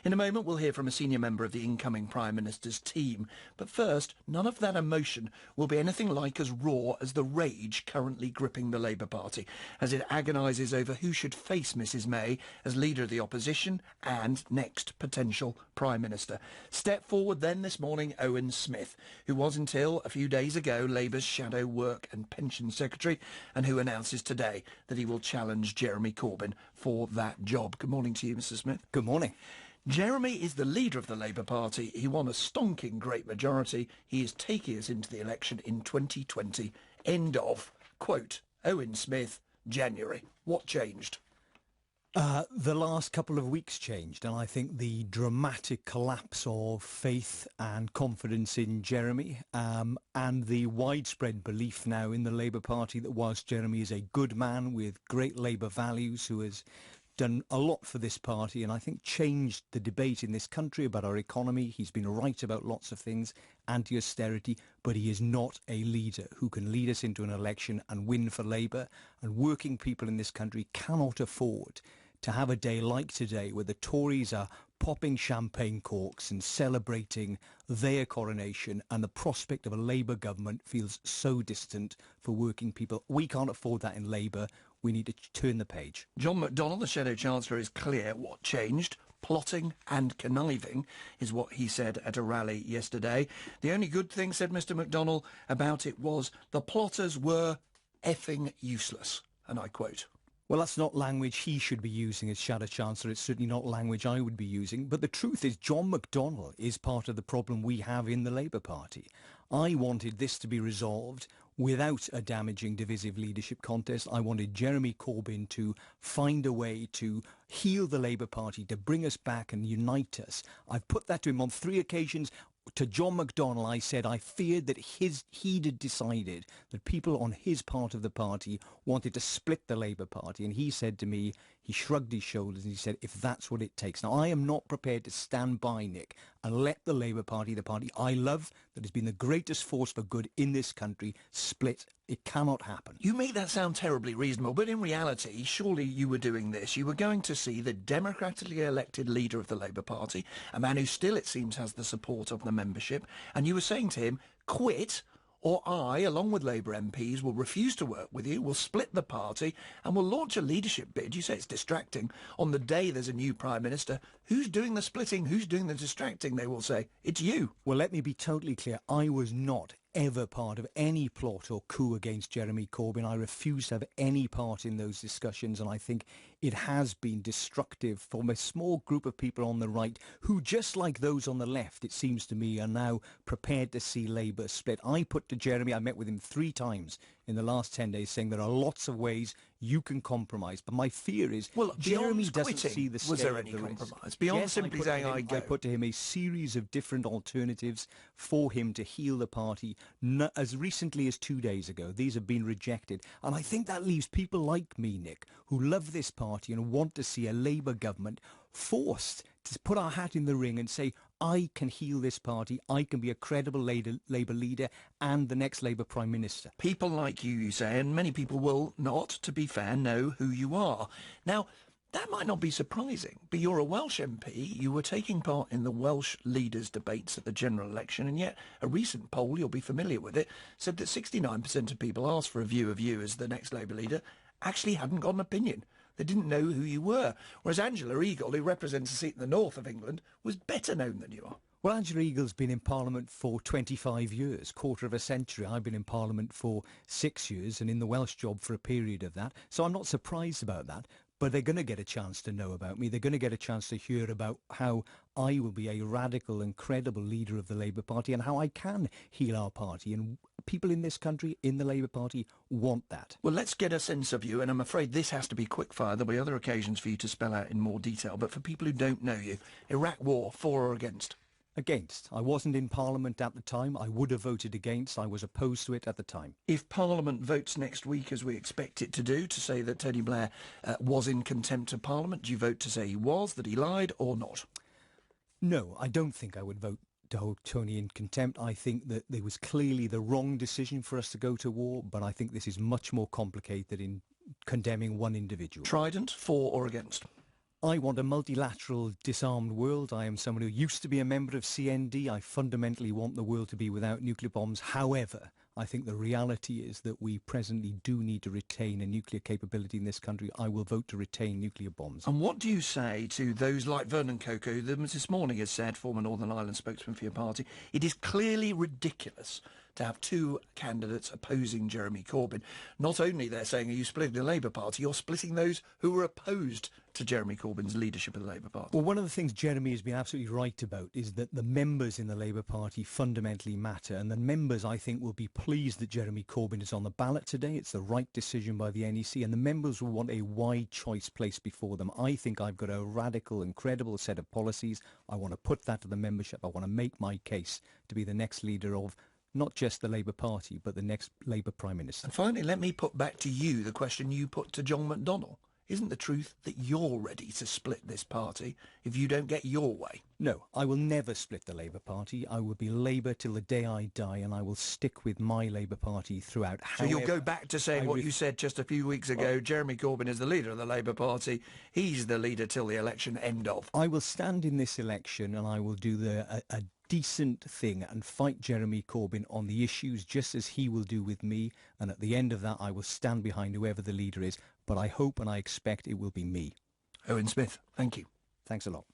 In a moment, we'll hear from a senior member of the incoming Prime Minister's team. But first, none of that emotion will be anything like as raw as the rage currently gripping the Labour Party, as it agonises over who should face Mrs May as leader of the opposition and next potential Prime Minister. Step forward then this morning, Owen Smith, who was until a few days ago Labour's Shadow Work and Pension Secretary, and who announces today that he will challenge Jeremy Corbyn for that job. Good morning to you, Mr Smith. Good morning. Jeremy is the leader of the Labour Party. He won a stonking great majority. He is taking us into the election in 2020. End of. Quote, Owen Smith, January. What changed? The last couple of weeks changed, and I think the dramatic collapse of faith and confidence in Jeremy, and the widespread belief now in the Labour Party that whilst Jeremy is a good man with great Labour values who has done a lot for this party and I think changed the debate in this country about our economy. He's been right about lots of things, anti-austerity, but he is not a leader who can lead us into an election and win for Labour. And working people in this country cannot afford to have a day like today where the Tories are popping champagne corks and celebrating their coronation, and the prospect of a Labour government feels so distant for working people. We can't afford that in Labour. We need to turn the page. John McDonnell, the Shadow Chancellor, is clear. What changed? Plotting and conniving is what he said at a rally yesterday. The only good thing, said Mr McDonnell, about it was the plotters were effing useless. And I quote. Well, that's not language he should be using as Shadow Chancellor. It's certainly not language I would be using. But the truth is, John McDonnell is part of the problem we have in the Labour Party. I wanted this to be resolved without a damaging divisive leadership contest. I wanted Jeremy Corbyn to find a way to heal the Labour Party, to bring us back and unite us. I've put that to him on 3 occasions. To John McDonnell, I said I feared that he'd had decided that people on his part of the party wanted to split the Labour Party. And he said to me, he shrugged his shoulders and he said, if that's what it takes. Now, I am not prepared to stand by, Nick, and let the Labour Party, the party I love, that has been the greatest force for good in this country, split. It cannot happen. You make that sound terribly reasonable, but in reality, surely you were doing this. You were going to see the democratically elected leader of the Labour Party, a man who still, it seems, has the support of the membership, and you were saying to him, quit, or I, along with Labour MPs, will refuse to work with you, will split the party, and will launch a leadership bid. You say it's distracting. On the day there's a new Prime Minister, who's doing the splitting, who's doing the distracting, they will say. It's you. Well, let me be totally clear. I was not ever part of any plot or coup against Jeremy Corbyn. I refuse to have any part in those discussions, and I think it has been destructive from a small group of people on the right who, just like those on the left, it seems to me, are now prepared to see Labour split. I put to Jeremy, I met with him 3 times in the last 10 days, saying there are lots of ways you can compromise, but my fear is Jeremy doesn't see the scale. Was there any compromise? Beyond simply saying I go. I put to him a series of different alternatives for him to heal the party. As recently as 2 days ago, these have been rejected. And I think that leaves people like me, Nick, who love this party and want to see a Labour government forced to put our hat in the ring and say, I can heal this party, I can be a credible Labour leader and the next Labour Prime Minister. People like you say, and many people will not, to be fair, know who you are. Now, that might not be surprising, but you're a Welsh MP, you were taking part in the Welsh leaders' debates at the general election, and yet a recent poll, you'll be familiar with it, said that 69% of people asked for a view of you as the next Labour leader actually hadn't got an opinion. They didn't know who you were, whereas Angela Eagle, who represents a seat in the north of England, was better known than you are. Well, Angela Eagle's been in Parliament for 25 years, quarter of a century. I've been in Parliament for 6 years and in the Welsh job for a period of that. So I'm not surprised about that. But they're going to get a chance to know about me. They're going to get a chance to hear about how I will be a radical and credible leader of the Labour Party and how I can heal our party. And people in this country, in the Labour Party, want that. Well, let's get a sense of you, and I'm afraid this has to be quickfire. There'll be other occasions for you to spell out in more detail. But for people who don't know you, Iraq war, for or against? Against. I wasn't in Parliament at the time. I would have voted against. I was opposed to it at the time. If Parliament votes next week, as we expect it to do, to say that Tony Blair was in contempt of Parliament, do you vote to say he was, that he lied, or not? No, I don't think I would vote to hold Tony in contempt. I think that there was clearly the wrong decision for us to go to war, but I think this is much more complicated in condemning one individual. Trident, for or against? I want a multilateral, disarmed world. I am someone who used to be a member of CND. I fundamentally want the world to be without nuclear bombs. However, I think the reality is that we presently do need to retain a nuclear capability in this country. I will vote to retain nuclear bombs. And what do you say to those like Vernon Coco, who this morning has said, former Northern Ireland spokesman for your party, it is clearly ridiculous to have two candidates opposing Jeremy Corbyn. Not only, they're saying, are you splitting the Labour Party, you're splitting those who were opposed to Jeremy Corbyn's leadership of the Labour Party. Well, one of the things Jeremy has been absolutely right about is that the members in the Labour Party fundamentally matter, and the members, I think, will be pleased that Jeremy Corbyn is on the ballot today. It's the right decision by the NEC, and the members will want a wide choice placed before them. I think I've got a radical and credible set of policies. I want to put that to the membership. I want to make my case to be the next leader of not just the Labour Party, but the next Labour Prime Minister. And finally, let me put back to you the question you put to John McDonnell. Isn't the truth that you're ready to split this party if you don't get your way? No, I will never split the Labour Party. I will be Labour till the day I die, and I will stick with my Labour Party throughout. So you'll go back to saying what you said just a few weeks ago, Jeremy Corbyn is the leader of the Labour Party, he's the leader till the election, end of. I will stand in this election and I will do a decent thing and fight Jeremy Corbyn on the issues just as he will do with me, and at the end of that I will stand behind whoever the leader is, but I hope and I expect it will be me. Owen Smith, thank you. Thanks a lot.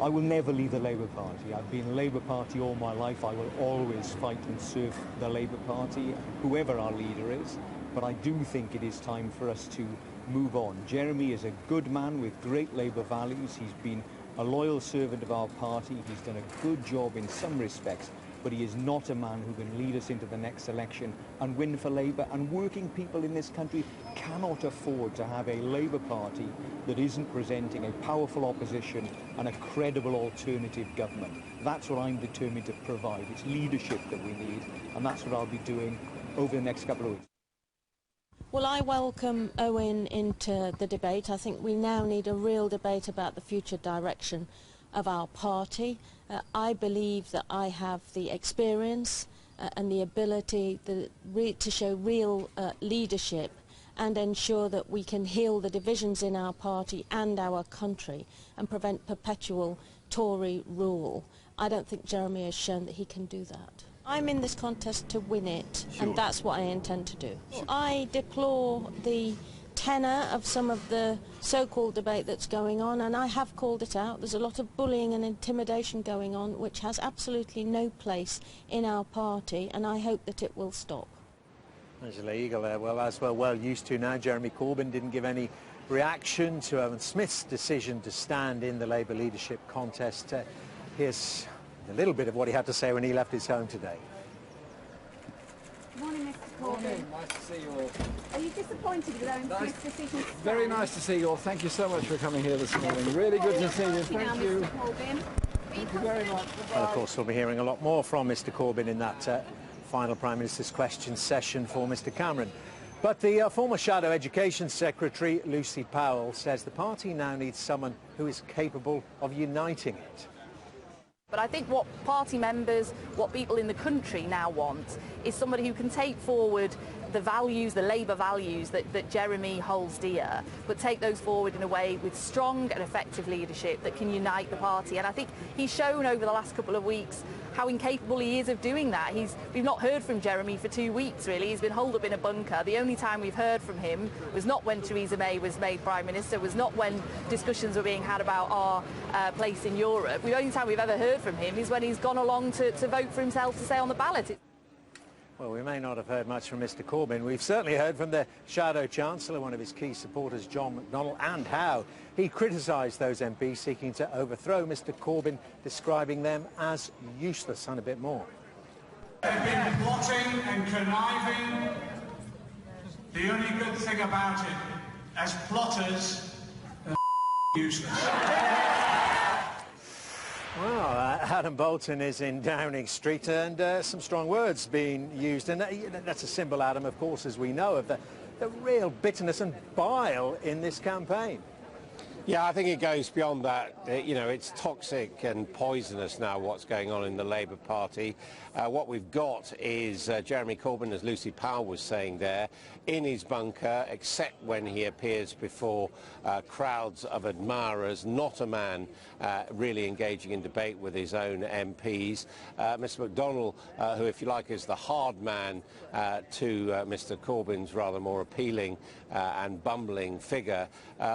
I will never leave the Labour Party. I've been a Labour Party all my life. I will always fight and serve the Labour Party, whoever our leader is, but I do think it is time for us to move on. Jeremy is a good man with great Labour values. He's been a loyal servant of our party. He's done a good job in some respects, but he is not a man who can lead us into the next election and win for Labour. And working people in this country cannot afford to have a Labour Party that isn't presenting a powerful opposition and a credible alternative government. That's what I'm determined to provide. It's leadership that we need, and that's what I'll be doing over the next couple of weeks. Well, I welcome Owen into the debate. I think we now need a real debate about the future direction of our party. I believe that I have the experience and the ability to show real leadership and ensure that we can heal the divisions in our party and our country and prevent perpetual Tory rule. I don't think Jeremy has shown that he can do that. I'm in this contest to win it, and that's what I intend to do. I deplore the tenor of some of the so-called debate that's going on, and I have called it out. There's a lot of bullying and intimidation going on, which has absolutely no place in our party, and I hope that it will stop. Angela Eagle there, well, as we're well used to now, Jeremy Corbyn didn't give any reaction to Owen Smith's decision to stand in the Labour leadership contest. Here's a little bit of what he had to say when he left his home today. Good morning, Mr. Corbyn. Morning. Nice to see you all. Are you disappointed with Owen Smith's decision? Very nice to see you all. Thank you so much for coming here this morning. Really good to see you. Thank you. Mr. Corbyn. Thank you very much. And of course, we'll be hearing a lot more from Mr. Corbyn in that final Prime Minister's question session for Mr. Cameron. But the former Shadow Education Secretary, Lucy Powell, says the party now needs someone who is capable of uniting it. But I think what party members, what people in the country now want is somebody who can take forward the values, the Labour values that Jeremy holds dear, but take those forward in a way with strong and effective leadership that can unite the party. And I think he's shown over the last couple of weeks how incapable he is of doing that. We've not heard from Jeremy for 2 weeks, really. He's been holed up in a bunker. The only time we've heard from him was not when Theresa May was made Prime Minister, was not when discussions were being had about our place in Europe. The only time we've ever heard from him is when he's gone along to vote for himself to stay on the ballot. Well, we may not have heard much from Mr. Corbyn. We've certainly heard from the Shadow Chancellor, one of his key supporters, John McDonnell, and how he criticised those MPs seeking to overthrow Mr. Corbyn, describing them as useless. And a bit more. They've been plotting and conniving. The only good thing about it, as plotters, they're useless. Well, Adam Bolton is in Downing Street, and some strong words being used. And that's a symbol, Adam, of course, as we know, of the real bitterness and bile in this campaign. Yeah, I think it goes beyond that. You know, it's toxic and poisonous now what's going on in the Labour Party. What we've got is Jeremy Corbyn, as Lucy Powell was saying there, in his bunker, except when he appears before crowds of admirers, not a man really engaging in debate with his own MPs. Mr McDonnell, who, if you like, is the hard man to Mr Corbyn's rather more appealing and bumbling figure,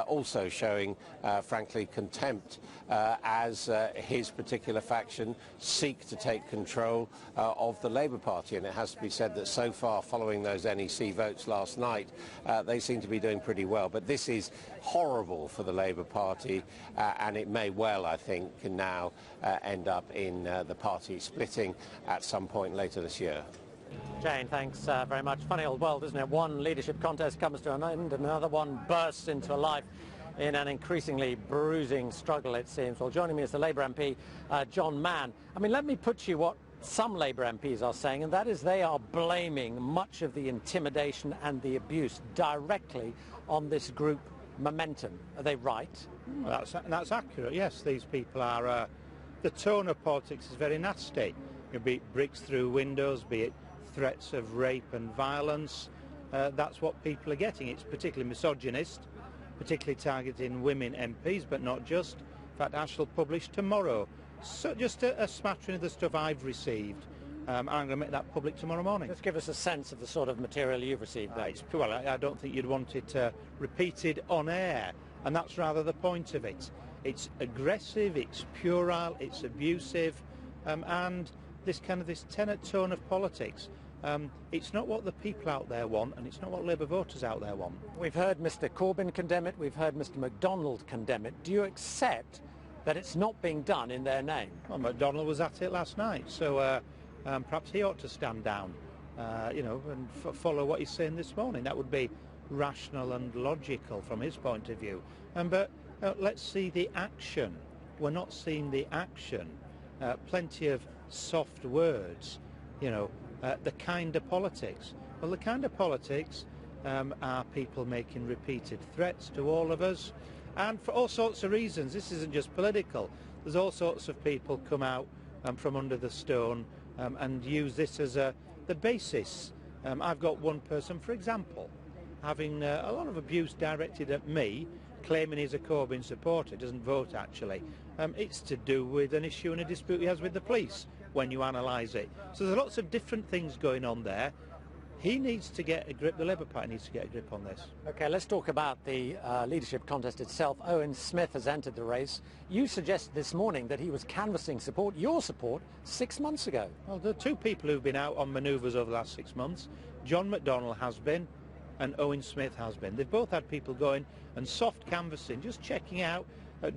also showing frankly, contempt as his particular faction seek to take control of the Labour Party. And it has to be said that so far, following those NEC votes last night, they seem to be doing pretty well. But this is horrible for the Labour Party, and it may well, I think, now end up in the party splitting at some point later this year. Jane, thanks very much. Funny old world, isn't it? One leadership contest comes to an end, and another one bursts into life in an increasingly bruising struggle, it seems. Well, joining me is the Labour MP, John Mann. I mean, let me put to you what some Labour MPs are saying, and that is they are blaming much of the intimidation and the abuse directly on this group Momentum. Are they right? Well, that's accurate, yes. These people are... the tone of politics is very nasty. Be it bricks through windows, be it threats of rape and violence. That's what people are getting. It's particularly misogynist, particularly targeting women MPs, but not just. In fact, I shall publish tomorrow just a smattering of the stuff I've received. I'm going to make that public tomorrow morning. Just give us a sense of the sort of material you've received. Well, I don't think you'd want it repeated on air, and that's rather the point of it. It's aggressive, it's puerile, it's abusive, and this tenor tone of politics. It's not what the people out there want, and it's not what Labour voters out there want. We've heard Mr Corbyn condemn it, we've heard Mr McDonnell condemn it. Do you accept that it's not being done in their name? Well, McDonnell was at it last night, so perhaps he ought to stand down, and follow what he's saying this morning. That would be rational and logical from his point of view. But let's see the action. We're not seeing the action. Plenty of soft words, the kind of politics. Well, the kind of politics are people making repeated threats to all of us, and for all sorts of reasons. This isn't just political. There's all sorts of people come out from under the stone and use this as the basis. I've got one person, for example, having a lot of abuse directed at me, claiming he's a Corbyn supporter, doesn't vote actually. It's to do with an issue and a dispute he has with the police when you analyse it. So there's lots of different things going on there. He needs to get a grip, the Labour Party needs to get a grip on this. OK, let's talk about the leadership contest itself. Owen Smith has entered the race. You suggested this morning that he was canvassing support, your support, 6 months ago. Well, there are two people who've been out on manoeuvres over the last 6 months. John McDonnell has been, and Owen Smith has been. They've both had people going and soft canvassing, just checking out,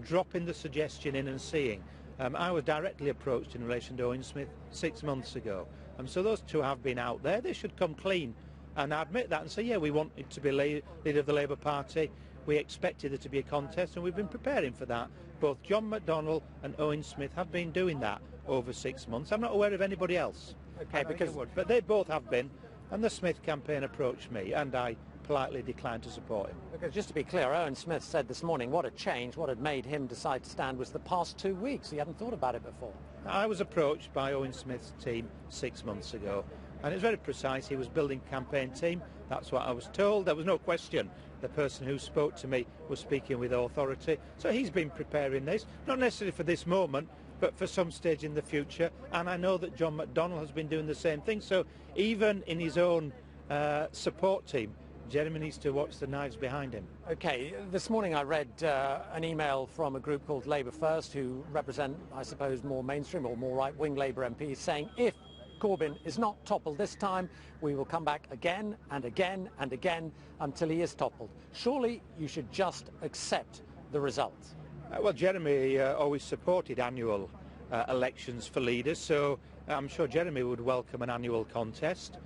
dropping the suggestion in and seeing. I was directly approached in relation to Owen Smith 6 months ago. So those two have been out there. They should come clean and admit that and say, yeah, we wanted to be leader of the Labour Party. We expected there to be a contest, and we've been preparing for that. Both John McDonnell and Owen Smith have been doing that over 6 months. I'm not aware of anybody else. OK, but they both have been, and the Smith campaign approached me, and I politely declined to support him. Because just to be clear, Owen Smith said this morning what had changed, what had made him decide to stand was the past 2 weeks. He hadn't thought about it before. I was approached by Owen Smith's team 6 months ago, and it was very precise. He was building a campaign team. That's what I was told. There was no question. The person who spoke to me was speaking with authority. So he's been preparing this, not necessarily for this moment, but for some stage in the future. And I know that John McDonnell has been doing the same thing. So even in his own support team, Jeremy needs to watch the knives behind him. OK, this morning I read an email from a group called Labour First, who represent, I suppose, more mainstream or more right-wing Labour MPs, saying if Corbyn is not toppled this time, we will come back again and again and again until he is toppled. Surely you should just accept the result. Well, Jeremy always supported annual elections for leaders, so I'm sure Jeremy would welcome an annual contest.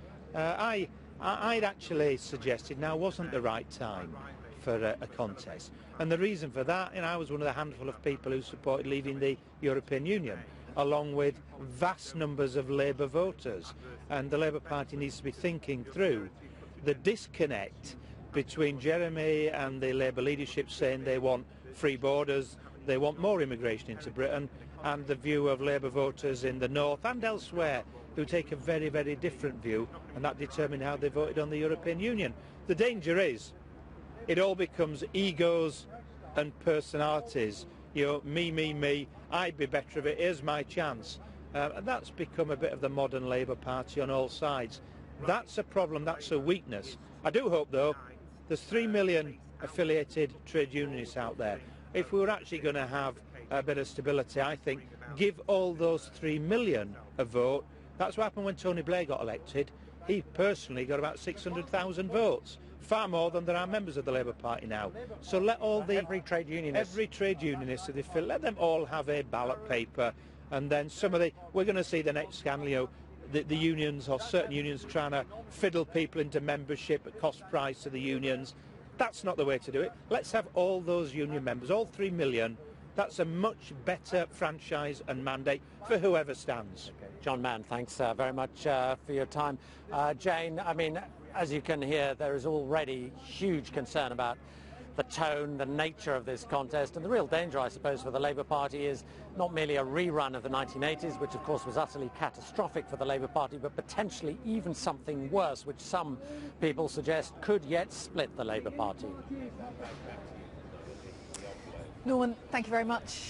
I'd actually suggested now wasn't the right time for a contest. And the reason for that, I was one of the handful of people who supported leaving the European Union, along with vast numbers of Labour voters. And the Labour Party needs to be thinking through the disconnect between Jeremy and the Labour leadership saying they want free borders, they want more immigration into Britain, and the view of Labour voters in the north and elsewhere who take a very, very different view, and that determines how they voted on the European Union. The danger is it all becomes egos and personalities. You know, me, I'd be better of it, here's my chance. And that's become a bit of the modern Labour Party on all sides. That's a problem, that's a weakness. I do hope, though, there's 3 million affiliated trade unionists out there. If we were actually going to have a bit of stability, I think, give all those 3 million a vote. That's what happened when Tony Blair got elected. He personally got about 600,000 votes, far more than there are members of the Labour Party now. So let all the... Every trade unionist, let them all have a ballot paper, and then some of the... We're going to see the next scandal, you know, the unions or certain unions trying to fiddle people into membership at cost price to the unions. That's not the way to do it. Let's have all those union members, all 3 million. That's a much better franchise and mandate for whoever stands. Okay. John Mann, thanks very much for your time. Jane, I mean, as you can hear, there is already huge concern about the tone, the nature of this contest, and the real danger, I suppose, for the Labour Party is not merely a rerun of the 1980s, which of course was utterly catastrophic for the Labour Party, but potentially even something worse, which some people suggest could yet split the Labour Party. Norman, thank you very much.